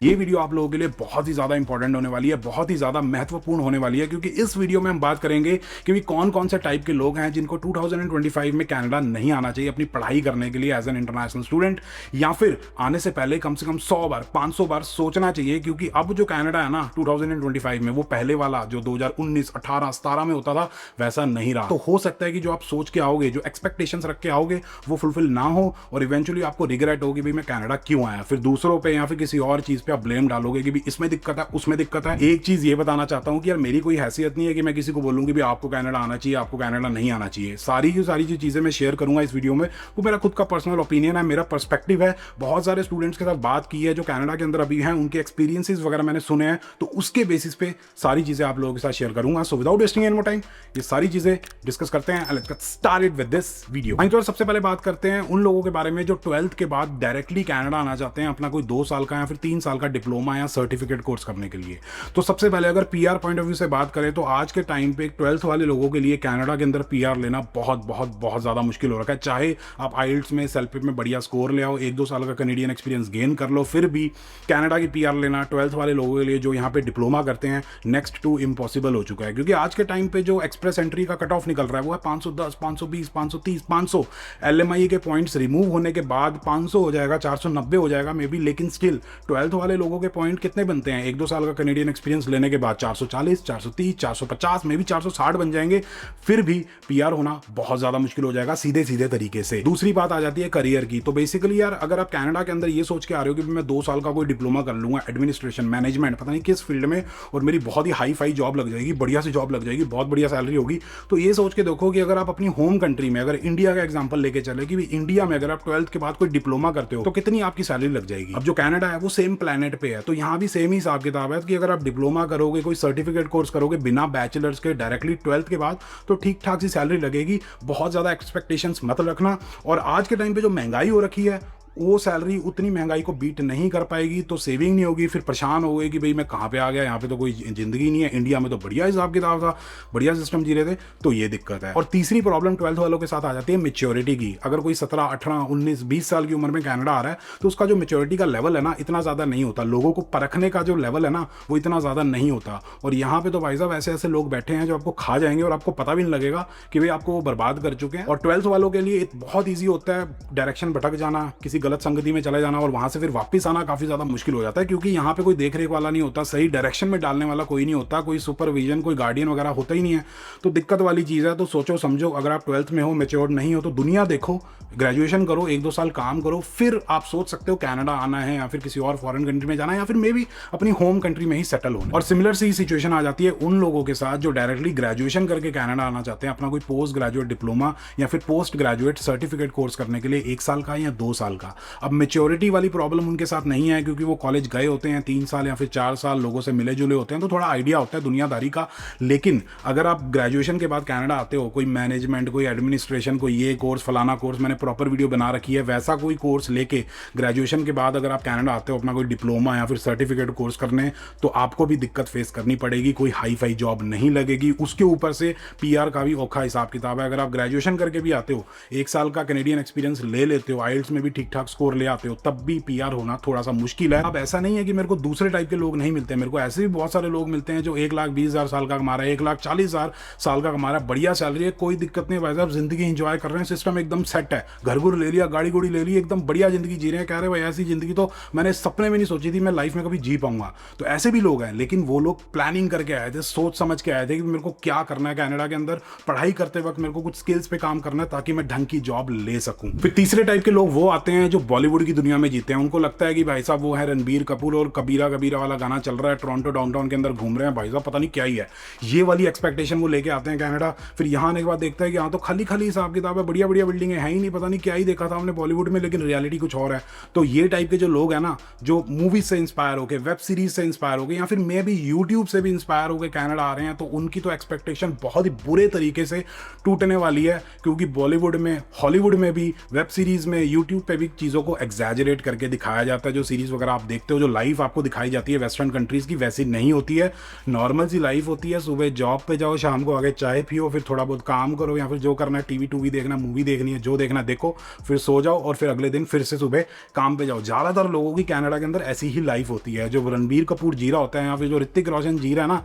ये वीडियो आप लोगों के लिए बहुत ही ज़्यादा इंपॉर्टेंट होने वाली है, बहुत ही ज़्यादा महत्वपूर्ण होने वाली है, क्योंकि इस वीडियो में हम बात करेंगे कि कौन कौन से टाइप के लोग हैं जिनको 2025 में कनाडा नहीं आना चाहिए अपनी पढ़ाई करने के लिए एज एन इंटरनेशनल स्टूडेंट, या फिर आने से पहले कम से कम 100 बार 500 बार सोचना चाहिए। क्योंकि अब जो कनाडा है ना 2025 में, वो पहले वाला जो 2019, 18, 17 में होता था वैसा नहीं रहा। तो हो सकता है कि जो आप सोच के आओगे, जो एक्सपेक्टेशंस रख के आओगे, वो फुलफिल ना हो और इवेंचुअली आपको रिग्रेट होगी भाई मैं कनाडा क्यों आया। फिर दूसरों पे या फिर किसी और चीज पे आप ब्लेम डालोगे कि भी इसमें दिक्कत है, उसमें दिक्कत है। एक चीज ये बताना चाहता हूं कि यार मेरी कोई हैसियत नहीं है कि मैं किसी को बोलूंगी भी आपको कनाडा आना चाहिए, आपको कनाडा नहीं आना चाहिए। सारी जो चीजें मैं शेयर करूंगा इस वीडियो में वो मेरा खुद का पर्सनल ओपिनियन है, मेरा पर्सपेक्टिव है। बहुत सारे स्टूडेंट्स के साथ बात की है जो कनाडा के अंदर अभी हैं, उनके एक्सपीरियंसेस वगैरह मैंने सुने हैं, तो उसके बेसिस पे सारी चीजें आप लोगों के साथ शेयर करूंगा। So without wasting any more time ये सारी चीजें डिस्कस करते हैं। Let's get started with this video. सबसे पहले बात करते हैं उन लोगों के बारे में जो 12th के बाद डायरेक्टली कनाडा आना चाहते हैं अपना कोई 2 साल का या फिर 3 साल का डिप्लोमा या सर्टिफिकेट कोर्स करने के लिए। तो सबसे पहले अगर पीआर पॉइंट ऑफ व्यू से बात करें तो आज के टाइम पे 12th वाले लोगों के लिए कनाडा के अंदर पीआर लेना बहुत बहुत बहुत ज्यादा मुश्किल हो रखा है। चाहे आप आइल्ट्स में, सेल्फिप में बढ़िया स्कोर ले आओ, 1-2 साल का कैनेडियन एक्सपीरियंस गेन कर लो, फिर भी कनाडा की पीआर लेना 12th वाले लोगों के लिए जो यहाँ पे डिप्लोमा करते हैं नेक्स्ट टू इम्पॉसिबल हो चुका है। क्योंकि आज के टाइम पे जो एक्सप्रेस एंट्री का कट ऑफ निकल रहा है वो है 510, 520, 530, 500। एलएमआई के पॉइंट्स रिमूव होने के बाद 500 हो जाएगा, 490 हो जाएगा मे बी, लेकिन स्टिल 12th वाले लोगों के पॉइंट कितने बनते हैं 1-2 साल का कैनेडियन एक्सपीरियंस लेने के बाद? 440, 430, 450, मे बी 460 बन जाएंगे। फिर भी पीआर होना बहुत ज्यादा मुश्किल हो जाएगा सीधे सीधे तरीके से। दूसरी बात आ जाती है करियर की। तो बेसिकली यार अगर आप कनाडा के अंदर ये सोच के आ रहे हो कि मैं 2 साल का कोई डिप्लोमा कर लूंगा एडमिनिस्ट्रेशन, मैनेजमेंट, पता नहीं किस फील्ड में, और मेरी बहुत ही हाई फाई जॉब लग जाएगी, बढ़िया सी जॉब लग जाएगी, बहुत बढ़िया सैलरी होगी, तो ये सोच के देखो कि अगर आप अपनी होम कंट्री में, अगर इंडिया का एग्जांपल लेके चले कि इंडिया में अगर आप 12th के बाद कोई डिप्लोमा करते हो तो कितनी आपकी सैलरी लग जाएगी। अब जो कनाडा है वो सेम प्लेनेट पे है, तो यहाँ भी सेम ही हिसाब किताब है कि अगर आप डिप्लोमा करोगे, कोई सर्टिफिकेट कोर्स करोगे बिना बैचलर्स के डायरेक्टली 12th के बाद, तो ठीक ठाक सी सैलरी लगेगी। बहुत ज्यादा एक्सपेक्टेशंस मत रखना। और आज के टाइम पे जो महंगाई हो रखी है वो सैलरी उतनी महंगाई को बीट नहीं कर पाएगी, तो सेविंग नहीं होगी, फिर परेशान हो गए कि भाई मैं कहाँ पे आ गया, यहाँ पे तो कोई जिंदगी नहीं है। इंडिया में तो बढ़िया हिसाब किताब था, बढ़िया सिस्टम जी रहे थे, तो ये दिक्कत है। और तीसरी प्रॉब्लम 12th वालों के साथ आ जाती है मेच्योरिटी की। अगर कोई 17, 18, 19, 20 साल की उम्र में कनाडा आ रहा है तो उसका जो मेच्योरिटी का लेवल है ना इतना ज़्यादा नहीं होता, लोगों को परखने का जो लेवल है ना वो इतना ज़्यादा नहीं होता। और यहाँ पे तो भाई साहब ऐसे ऐसे लोग बैठे हैं जो आपको खा जाएंगे और आपको पता भी नहीं लगेगा कि भाई आपको वो बर्बाद कर चुके हैं। और 12th वालों के लिए बहुत ईजी होता है डायरेक्शन भटक जाना, किसी गलत संगति में चले जाना और वहां से फिर वापस आना काफी ज्यादा मुश्किल हो जाता है, क्योंकि यहाँ पे कोई देख रेख वाला नहीं होता, सही डायरेक्शन में डालने वाला कोई नहीं होता, कोई सुपरविजन, कोई गार्डियन वगैरह होता ही नहीं है। तो दिक्कत वाली चीज है। तो सोचो समझो, अगर आप 12th में हो, मेच्योर्ड नहीं हो, तो दुनिया देखो, ग्रेजुएशन करो, 1-2 साल काम करो, फिर आप सोच सकते हो कनाडा आना है या फिर किसी और फॉरेन कंट्री में जाना है या फिर मे भी अपनी होम कंट्री में ही सेटल होना। और सिमिलर सी सिचुएशन आ जाती है उन लोगों के साथ जो डायरेक्टली ग्रेजुएशन करके कनाडा आना चाहते हैं अपना कोई पोस्ट ग्रेजुएट डिप्लोमा या फिर पोस्ट ग्रेजुएट सर्टिफिकेट कोर्स करने के लिए 1 साल का या 2 साल का। अब मेच्योरिटी वाली प्रॉब्लम उनके साथ नहीं है, क्योंकि वो कॉलेज गए होते हैं 3 साल या फिर 4 साल, लोगों से मिले जुले होते हैं, तो थोड़ा आइडिया होता है दुनियादारी का। लेकिन अगर आप ग्रेजुएशन के बाद कनाडा आते हो, कोई मैनेजमेंट, कोई एडमिनिस्ट्रेशन, कोई ये कोर्स, फलाना कोर्स, मैंने प्रॉपर वीडियो बना रखी है, वैसा कोई कोर्स लेके ग्रेजुएशन के बाद अगर आप कनाडा आते हो अपना कोई डिप्लोमा या फिर सर्टिफिकेट कोर्स करने, तो आपको भी दिक्कत फेस करनी पड़ेगी। कोई हाई फाई जॉब नहीं लगेगी, उसके ऊपर से पीआर का भी औखा हिसाब किताब है। अगर आप ग्रेजुएशन करके भी आते हो, 1 साल का कैनेडियन एक्सपीरियंस ले लेते हो, आइल्ट्स में भी ठीक ठाक स्कोर ले आते हो, तब भी पीआर होना थोड़ा सा मुश्किल है। अब ऐसा नहीं है कि मेरे को दूसरे टाइप के लोग नहीं मिलते, मेरे को ऐसे भी बहुत सारे लोग मिलते हैं जो 1,20,000 साल का कमा रहा है, 1,40,000 साल का कमा रहा है, बढ़िया सैलरी है, कोई दिक्कत नहीं भाई साहब, जिंदगी एंजॉय कर रहे हैं, सिस्टम एकदम सेट है, घर घुर ले लिया, गाड़ी गुड़ी ले ली, एकदम बढ़िया जिंदगी जी रहे हैं, कह रहे भाई ऐसी जिंदगी तो मैंने सपने में नहीं सोची थी मैं लाइफ में कभी जी पाऊंगा। तो ऐसे भी लोग हैं, लेकिन वो लोग प्लानिंग करके आए थे, सोच समझ के आए थे कि मेरे को क्या करना है कनाडा के अंदर, पढ़ाई करते वक्त मेरे को कुछ स्किल्स पे काम करना है ताकि मैं ढंग की जॉब ले सकूं। फिर तीसरे टाइप के लोग वो आते हैं जो बॉलीवुड की दुनिया में जीते हैं, उनको लगता है कि भाई साहब वो है रणबीर कपूर और कबीरा कबीरा वाला गाना चल रहा है, टोरंटो डाउनटाउन के अंदर घूम रहे हैं, भाई साहब पता नहीं क्या ही है, ये वाली एक्सपेक्टेशन वो लेके आते हैं कनाडा। फिर यहाँ आने के बाद देखता है कि यहाँ तो खाली खाली हिसाब किताब है, बढ़िया बढ़िया बिल्डिंग है ही नहीं, पता नहीं क्या ही देखा था हमने बॉलीवुड में, लेकिन रियलिटी कुछ और है। तो ये टाइप के जो लोग हैं ना, जो मूवीज से इंस्पायर होकर, वेब सीरीज से इंस्पायर हो गए या फिर मे भी यूट्यूब से भी इंस्पायर हो गए कनाडा आ रहे हैं, तो उनकी तो एक्सपेक्टेशन बहुत ही बुरे तरीके से टूटने वाली है। क्योंकि बॉलीवुड में, हॉलीवुड में भी, वेब सीरीज में, यूट्यूब पे भी चीज़ों को एग्जैजरेट करके दिखाया जाता है। जो सीरीज वगैरह आप देखते हो, जो लाइफ आपको दिखाई जाती है वेस्टर्न कंट्रीज की, वैसी नहीं होती है, नॉर्मल सी लाइफ होती है। सुबह जॉब पे जाओ, शाम को आगे चाय पियो, फिर थोड़ा बहुत काम करो या फिर जो करना है, टीवी टूवी देखना, मूवी देखनी है, जो देखना देखो, फिर सो जाओ और फिर अगले दिन फिर से सुबह काम पे जाओ। ज़्यादातर लोगों की कनाडा के अंदर ऐसी ही लाइफ होती है, जो रणबीर कपूर जी रहा होता है या फिर जो ऋतिक रोशन जी रहा है ना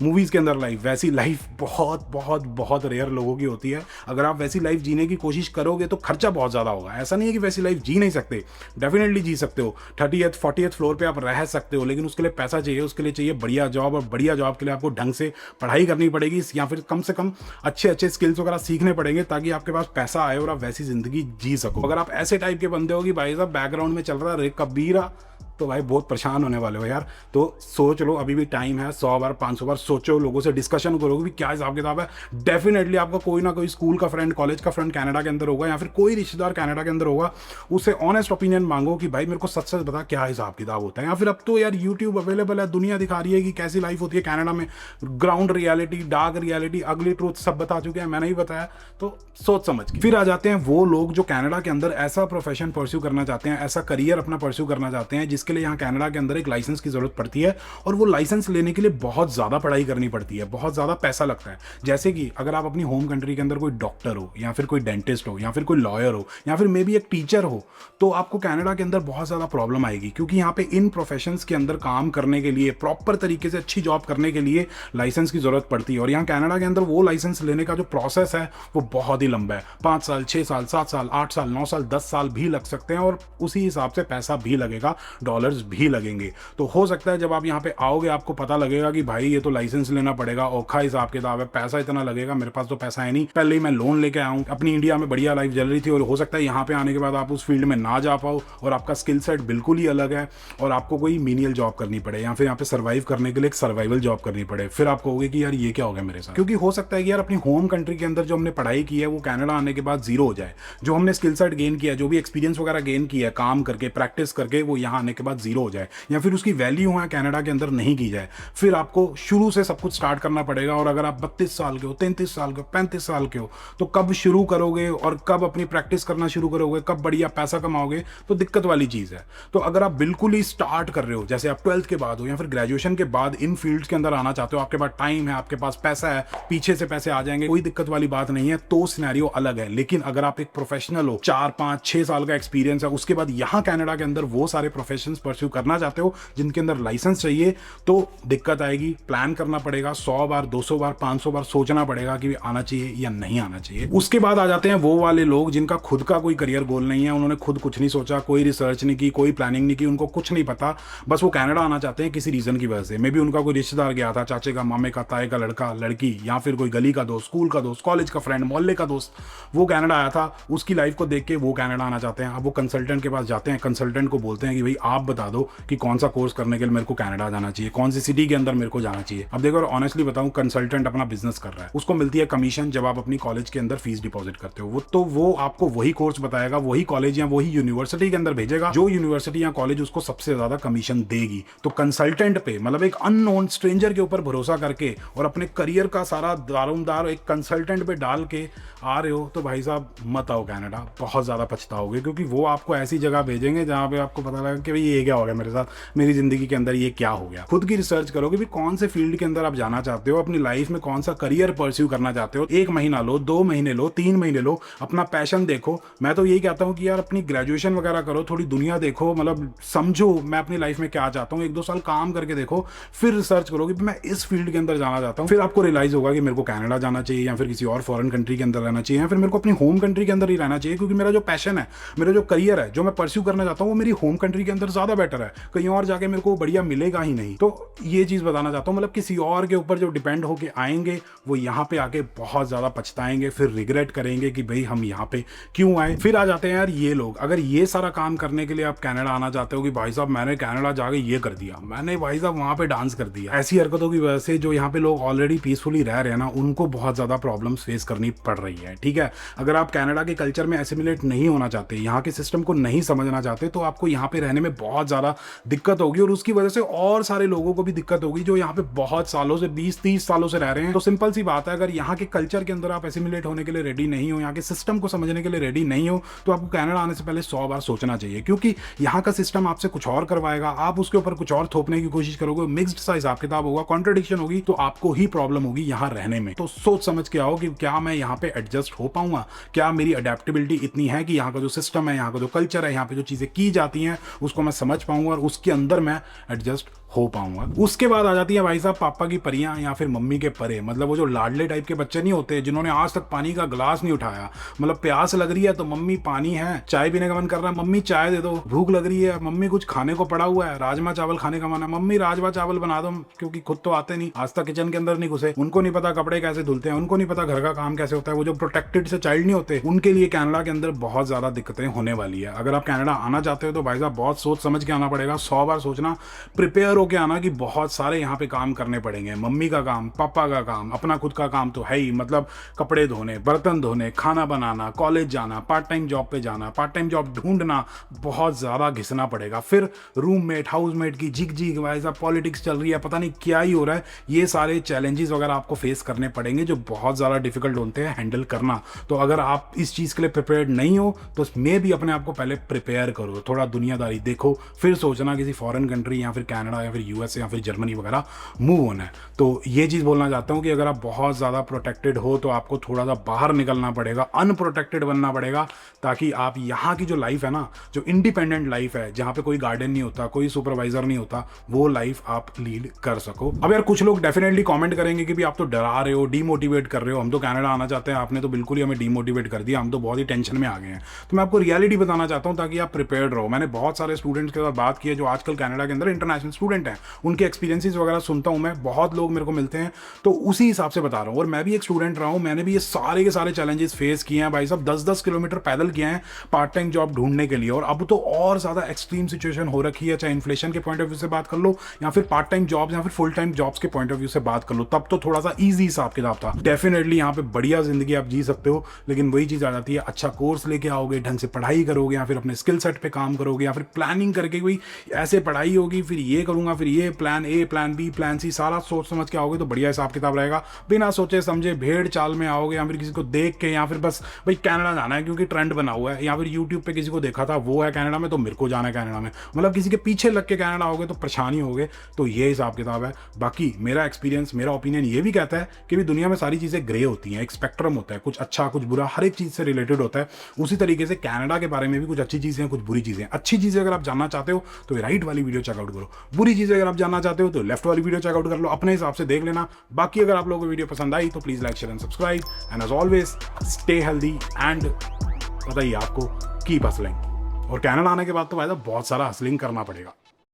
मूवीज़ के अंदर लाइफ, वैसी लाइफ बहुत बहुत बहुत रेयर लोगों की होती है। अगर आप वैसी लाइफ जीने की कोशिश करोगे तो खर्चा बहुत ज़्यादा होगा। ऐसा नहीं है कि वैसी लाइफ जी नहीं सकते, डेफिनेटली जी सकते हो, 30th 40th फ्लोर पे आप रह सकते हो, लेकिन उसके लिए पैसा चाहिए, उसके लिए चाहिए बढ़िया जॉब, और बढ़िया जॉब के लिए आपको ढंग से पढ़ाई करनी पड़ेगी या फिर कम से कम अच्छे अच्छे स्किल्स वगैरह सीखने पड़ेंगे ताकि आपके पास पैसा आए और आप वैसी ज़िंदगी जी सको। अगर आप ऐसे टाइप के बंदे हो कि भाई साहब बैकग्राउंड में चल रहा है रे कबीरा, तो भाई बहुत परेशान होने वाले हो यार। तो सोच लो, अभी भी टाइम है, 100 बार 500 बार सोचो, लोगों से डिस्कशन करो कि क्या हिसाब किताब है। डेफिनेटली आपका कोई ना कोई स्कूल का फ्रेंड, कॉलेज का फ्रेंड कनाडा के अंदर होगा या फिर कोई रिश्तेदार कनाडा के अंदर होगा, उससे ऑनेस्ट ओपिनियन मांगो कि भाई मेरे को सच सच बता क्या हिसाब किताब होता है। या फिर अब तो यार यूट्यूब अवेलेबल है, दुनिया दिखा रही है कि कैसी लाइफ होती है कनाडा में, ग्राउंड रियलिटी, डार्क रियलिटी, अगली ट्रूथ सब बता चुके हैं, मैंने ही बताया। तो सोच समझ के फिर आ जाते हैं वो लोग जो कनाडा के अंदर ऐसा प्रोफेशन परस्यू करना चाहते हैं, ऐसा करियर अपना परस्यू करना चाहते हैं जिसके लिए यहाँ कनाडा के अंदर एक लाइसेंस की जरूरत पड़ती है, और वो लाइसेंस लेने के लिए बहुत ज्यादा पढ़ाई करनी पड़ती है, बहुत ज्यादा पैसा लगता है। जैसे कि अगर आप अपनी होम कंट्री के अंदर कोई डॉक्टर हो या फिर कोई डेंटिस्ट हो या फिर कोई लॉयर हो या फिर मे बी एक टीचर हो, तो आपको कनाडा के अंदर बहुत ज्यादा प्रॉब्लम आएगी, क्योंकि यहाँ पे इन प्रोफेशंस के अंदर काम करने के लिए, प्रॉपर तरीके से अच्छी जॉब करने के लिए लाइसेंस की जरूरत पड़ती है। और यहाँ कनाडा के अंदर वो लाइसेंस लेने का जो प्रोसेस है वो बहुत ही लंबा है, 5 साल 6 साल 7 साल 8 साल 9 साल 10 साल भी लग सकते हैं, और उसी हिसाब से पैसा भी लगेगा, डॉलर्स भी लगेंगे। तो हो सकता है जब आप यहाँ पे आओगे आपको पता लगेगा कि भाई ये तो लाइसेंस लेना पड़ेगा, औखा हिसाब किताब है, पैसा इतना लगेगा, मेरे पास तो पैसा है नहीं, पहले ही मैं लोन लेके आया हूँ, अपनी इंडिया में बढ़िया लाइफ चल रही थी, और हो सकता है यहाँ पे आने के बाद आप उस फील्ड में ना जा पाओ और आपका स्किल सेट बिल्कुल ही अलग है और आपको कोई मीनियल जॉब करनी पड़े या फिर यहाँ पे सर्वाइव करने के लिए एक सर्वाइवल जॉब करनी पड़े। फिर आप कहोगे कि यार ये क्या हो गया मेरे साथ, क्योंकि हो सकता है कि यार अपनी होम कंट्री के अंदर जो हमने पढ़ाई की है वो कनाडा आने के बाद जीरो हो जाए, जो हमने स्किल सेट गेन किया है, जो भी एक्सपीरियंस वगैरह गेन किया है काम करके, प्रैक्टिस करके, वो यहाँ आने के बाद जीरो हो जाए, या फिर उसकी वैल्यू है कनाडा के अंदर नहीं की जाए। फिर आपको शुरू से सब कुछ स्टार्ट करना पड़ेगा, और अगर आप 32 साल के हो, 33 साल के हो, 35 साल के हो, तो कब शुरू करोगे और कब अपनी प्रैक्टिस करना शुरू करोगे, कब बढ़िया पैसा कमाओगे, तो दिक्कत वाली चीज है। तो अगर आप बिल्कुल ही स्टार्ट कर रहे हो, जैसे आप 12th के बाद हो या फिर ग्रेजुएशन के बाद इन फील्ड्स के अंदर आना चाहते हो, आपके पास टाइम है, आपके पास पैसा है, पीछे से पैसे आ जाएंगे, कोई दिक्कत वाली बात नहीं है, तो सिनेरियो अलग है। लेकिन अगर आप एक प्रोफेशनल हो, 4 5 6 साल का एक्सपीरियंस है, उसके बाद यहाँ कनाडा के अंदर वो सारे प्रोफेशंस परस्यू करना चाहते हो जिनके अंदर लाइसेंस चाहिए, तो दिक्कत आएगी, प्लान करना पड़ेगा, 100 बार 200 बार 500 बार सोचना पड़ेगा कि आना चाहिए या नहीं आना चाहिए। उसके बाद आ जाते हैं वो वाले लोग जिनका खुद का कोई करियर गोल नहीं है, उन्होंने खुद कुछ नहीं सोचा, कोई रिसर्च नहीं की, कोई प्लानिंग नहीं की, उनको कुछ नहीं पता, बस वो कनाडा आना चाहते हैं किसी रीजन की वजह से। मे बी उनका कोई रिश्तेदार गया था, चाचे का, मामे का, ताए का लड़का लड़की, या फिर कोई गली का दोस्त, स्कूल का दोस्त, कॉलेज का फ्रेंड, मोहल्ले का दोस्त, वो कनाडा आया था, उसकी लाइफ को देख के वो कनाडा आना चाहते हैं। अब वो कंसल्टेंट के पास जाते हैं, कंसल्टेंट को बोलते हैं कि भाई आप बता दो कि कौन सा कोर्स करने के लिए मेरे को कनाडा जाना चाहिए, कौन सी सिटी के अंदर मेरे को जाना चाहिए। अब देखो ऑनेस्टली बताऊं, कंसल्टेंट अपना बिजनेस कर रहा है, उसको मिलती है कमीशन जब आप अपनी कॉलेज के अंदर फीस डिपॉजिट करते हो, वो आपको वही कोर्स बताएगा, वही कॉलेज या वही यूनिवर्सिटी के अंदर भेजेगा जो यूनिवर्सिटी या कॉलेज उसको सबसे ज्यादा कमीशन देगी। तो कंसल्टेंट पे, मतलब एक अननोन स्ट्रेंजर के ऊपर भरोसा करके और अपने करियर का सारा दारोमदार एक कंसल्टेंट पे डाल के आ रहे हो, तो भाई साहब मत आओ कनाडा, बहुत ज्यादा पछताओगे, क्योंकि वो आपको ऐसी जगह भेजेंगे जहां पे आपको पता लगा कि भाई ये क्या हो गया मेरे साथ, मेरी जिंदगी के अंदर ये क्या हो गया। खुद की रिसर्च करो कि कौन से फील्ड के अंदर आप जाना चाहते हो, अपनी लाइफ में कौन सा करियर परस्यू करना चाहते हो। 1 महीना लो, 2 महीने लो, 3 महीने लो, अपना पैशन देखो। मैं तो यही कहता हूँ कि यार अपनी ग्रेजुएशन वगैरह करो, थोड़ी दुनिया देखो, मतलब समझो मैं अपनी लाइफ में क्या चाहता हूँ, 1-2 साल काम करके देखो, फिर रिसर्च करो कि मैं इस फील्ड के अंदर जाना चाहता हूँ। फिर आपको रियलाइज होगा कि मेरे को कनाडा जाना चाहिए या फिर किसी और फॉरेन कंट्री के अंदर रहना चाहिए, या फिर मेरे को अपनी होम कंट्री के अंदर ही रहना चाहिए, क्योंकि मेरा जो पैशन है, मेरा जो करियर है, जो मैं परस्यू करना चाहता हूँ, वो मेरी होम कंट्री के अंदर ज्यादा बेटर है, कहीं और जाके मेरे को बढ़िया मिलेगा ही नहीं। तो ये चीज बताना चाहता हूँ, मतलब किसी और के ऊपर जो डिपेंड होके आएंगे वो यहाँ पे आके बहुत ज्यादा पछताएंगे, फिर रिग्रेट करेंगे कि भाई हम यहाँ पे क्यों आए। फिर आ जाते हैं यार ये लोग, अगर ये सारा काम करने के लिए आप कनाडा आना चाहते हो कि भाई साहब मैंने कनाडा जाके ये कर दिया, मैंने भाई साहब वहां पे डांस कर दिया, ऐसी हरकतों की वजह से जो यहाँ पे लोग ऑलरेडी पीसफुली रह रहे हैं ना, उनको बहुत ज्यादा प्रॉब्लम्स फेस करनी पड़ रही है। ठीक है, अगर आप कनाडा के कल्चर में एसिमिलेट नहीं होना चाहते, यहाँ के सिस्टम को नहीं समझना चाहते, तो आपको यहाँ पे रहने में बहुत ज़्यादा दिक्कत होगी और उसकी वजह से और सारे लोगों को भी दिक्कत होगी जो यहाँ पे बहुत सालों से 20-30 सालों से रह रहे हैं। तो सिंपल सी बात है, अगर यहाँ के कल्चर के अंदर आप एसिमिलेट होने के लिए रेडी नहीं हो, यहाँ के सिस्टम को समझने के लिए रेडी नहीं हो, तो आपको कनाडा आने से पहले 100 बार सोचना चाहिए, क्योंकि यहाँ का सिस्टम आपसे कुछ और करवाएगा, आप उसके ऊपर कुछ और थोपने की कोशिश करोगे, मिक्स्ड सा हिसाब किताब होगा, कॉन्ट्रडिक्शन होगी, तो आपको ही प्रॉब्लम होगी यहाँ रहने में। तो सोच समझ के आओ कि क्या मैं यहाँ पे एडजस्ट हो पाऊंगा, क्या मेरी अडेप्टेबिलिटी इतनी है कि यहाँ का जो सिस्टम है, यहाँ का जो कल्चर है, यहाँ पे जो चीजें की जाती हैं उसको मैं समझ पाऊंगा और उसके अंदर मैं एडजस्ट हो पाऊंगा। उसके बाद आ जाती है भाई साहब पापा की परियां या फिर मम्मी के परे, मतलब वो जो लाडले टाइप के बच्चे नहीं होते जिन्होंने आज तक पानी का ग्लास नहीं उठाया, मतलब प्यास लग रही है तो मम्मी पानी है, चाय पीने का मन कर रहा है मम्मी चाय दे दो, भूख लग रही है मम्मी कुछ खाने को पड़ा हुआ है, राजमा चावल खाने का मन है मम्मी राजमा चावल बना दो, क्योंकि खुद तो आते नहीं, आज तक किचन के अंदर नहीं घुसे, उनको नहीं पता कपड़े कैसे धुलते हैं, उनको नहीं पता घर का काम कैसे होता है, वो जो प्रोटेक्टेड से चाइल्ड नहीं होते, उनके लिए कनाडा के अंदर बहुत ज्यादा दिक्कतें होने वाली है। अगर आप कनाडा आना चाहते हो तो भाई साहब बहुत सोच समझ के आना पड़ेगा, 100 बार सोचना, प्रिपेयर होके आना कि बहुत सारे यहाँ पे काम करने पड़ेंगे, मम्मी का काम, पापा का काम, अपना खुद का काम तो है ही, मतलब कपड़े धोने, बर्तन धोने, खाना बनाना, कॉलेज जाना, पार्ट टाइम जॉब पे जाना, पार्ट टाइम जॉब ढूंढना, बहुत ज़्यादा घिसना पड़ेगा, फिर रूममेट हाउसमेट की झिक झिक, भाई साहब पॉलिटिक्स चल रही है, पता नहीं क्या ही हो रहा है, ये सारे चैलेंजेस वगैरह आपको फेस करने पड़ेंगे जो बहुत ज़्यादा डिफिकल्ट होते हैं हैंडल करना। तो अगर आप इस चीज़ के लिए प्रिपेयर्ड नहीं हो तो इसमें भी अपने आप को पहले प्रिपेयर करो, थोड़ा दुनियादारी देखो, फिर सोचना किसी फॉरेन कंट्री या फिर कनाडा या फिर यूएस या फिर जर्मनी वगैरह मूव होना है। तो ये चीज़ बोलना चाहता हूँ कि अगर आप बहुत ज़्यादा प्रोटेक्टेड हो तो आपको थोड़ा सा बाहर निकलना पड़ेगा, अनप्रोटेक्टेड बनना पड़ेगा, ताकि आप यहाँ की जो लाइफ है ना, जो इंडिपेंडेंट लाइफ है, जहाँ पे कोई गार्डन नहीं होता, कोई सुपरवाइजर नहीं होता, वो लाइफ आप लीड कर सको। अब यार कुछ लोग डेफिनेटली कमेंट करेंगे कि भी आप तो डरा रहे हो, डीमोटिवेट कर रहे हो, हम तो कनाडा आना चाहते हैं, आपने तो बिल्कुल ही हमें डीमोटिवेट कर दिया, हम तो बहुत ही टेंशन में आ गए हैं। तो मैं आपको रियलिटी बताना चाहता हूँ ताकि आप प्रिपेयर्ड रहो। मैंने बहुत सारे स्टूडेंट्स के साथ बात की है जो आजकल कनाडा के अंदर इंटरनेशनल स्टूडेंट हैं, उनके एक्सपीरियंसेस वगैरह सुनता हूँ मैं, बहुत लोग मेरे को मिलते हैं, तो उसी हिसाब से बता रहा हूँ। और मैं भी एक स्टूडेंट रहा हूँ, मैंने भी ये सारे के सारे चैलेंजेस फेस किए हैं भाई साहब, 10-10 किलोमीटर पैदल किए हैं पार्ट टाइम जॉब ढूंढने के लिए, और अब तो और ज्यादा एक्सट्रीम सिचुएशन हो रखी है, चाहे इन्फ्लेशन के पॉइंट ऑफ व्यू से बात कर लो या फिर पार्ट टाइम जॉब्स या फिर फुल टाइम जॉब्स के पॉइंट ऑफ व्यू से बात कर लो, तब तो थोड़ा सा ईजी हिसाब किताब था। डेफिनेटली यहाँ पे बढ़िया जिंदगी आप जी सकते हो, लेकिन वही चीज आ जाती है, अच्छा कोर्स लेके आओगे, ढंग से पढ़ाई करोगे, या फिर अपने स्किल सेट पे काम करोगे, या फिर प्लानिंग करके कोई ऐसे पढ़ाई होगी, फिर ये करूंगा, फिर ये plan A plan B plan C सारा सोच समझ के आओगे तो बढ़िया हिसाब किताब रहेगा। बिना सोचे समझे भेड़ चाल में आओगे, या फिर किसी को देख के, या फिर बस भाई कनाडा जाना है क्योंकि ट्रेंड बना हुआ है, या फिर यूट्यूब पे किसी को देखा था वो है कनाडा में तो मेरे को जाना है कनाडा में, मतलब किसी के पीछे लग के कनाडा आओगे तो परेशानी होगे। तो ये हिसाब किताब है। बाकी मेरा एक्सपीरियंस, मेरा ओपिनियन ये भी कहता है कि भी दुनिया में सारी चीज़ें ग्रे होती हैं, एक स्पेक्ट्रम होता है, कुछ अच्छा कुछ बुरा, हर एक चीज़ से रिलेटेड होता है। उसी तरीके से कनाडा के बारे में भी कुछ अच्छी चीज़ें हैं, कुछ बुरी चीज़ें। अच्छी चीज़ें अगर आप जानना चाहते हो तो राइट वाली वीडियो चेकआउट करो, बुरी चीज़ें अगर आप जानना चाहते हो तो लेफ्ट वाली वीडियो चेकआउट कर लो, अपने हिसाब से देख लेना। बाकी अगर आप लोगों को वीडियो पसंद आई तो please like share and subscribe, and as always stay healthy and बताइए आपको कीप हसलिंग। और कनाडा आने के बाद तो भाई बहुत सारा हसलिंग करना पड़ेगा।